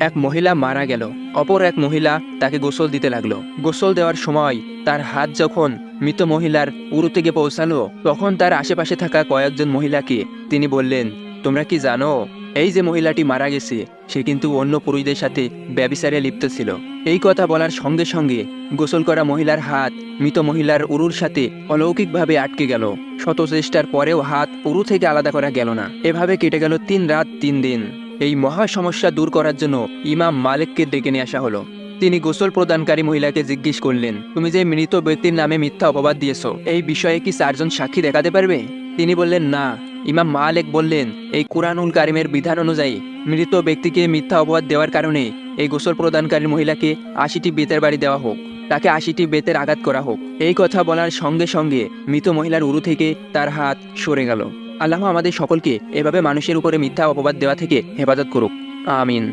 এক মহিলা মারা গেল। অপর এক মহিলা তাকে গোসল দিতে লাগলো। গোসল দেওয়ার সময় তার হাত যখন মৃত মহিলার উরু থেকে পৌঁছালো, তখন তার আশেপাশে থাকা কয়েকজন মহিলাকে তিনি বললেন, তোমরা কি জানো এই যে মহিলাটি মারা গেছে সে কিন্তু অন্য পুরুষদের সাথে ব্যভিচারে লিপ্ত ছিল। এই কথা বলার সঙ্গে সঙ্গে গোসল করা মহিলার হাত মৃত মহিলার উরুর সাথে অলৌকিকভাবে আটকে গেল। শত চেষ্টার পরেও হাত উরু থেকে আলাদা করা গেল না। এভাবে কেটে গেল 3 রাত 3 দিন। এই মহা সমস্যা দূর করার জন্য ইমাম মালিককে ডেকে নিয়ে আসা হলো। তিনি গোসল প্রদানকারী মহিলাকে জিজ্ঞেস করলেন, তুমি যে মৃত ব্যক্তির নামে মিথ্যা অপবাদ দিয়েছো, এই বিষয়ে কি 4 জন সাক্ষী দেখাতে পারবে? তিনি বললেন, না। ইমাম মালিক বললেন, এই কুরআনুল কারিমের বিধান অনুযায়ী মৃত ব্যক্তিকে মিথ্যা অপবাদ দেওয়ার কারণে এই গোসল প্রদানকারী মহিলাকে 80টি বেতের বাড়ি দেওয়া হোক, তাকে 80টি বেতের আঘাত করা হোক। এই কথা বলার সঙ্গে সঙ্গে মৃত মহিলার উরু থেকে তার হাত সরে গেল। আল্লাহ আমাদের সকলকে এভাবে মানুষের উপরে মিথ্যা অপবাদ দেওয়া থেকে হেফাজত করুক। আমিন।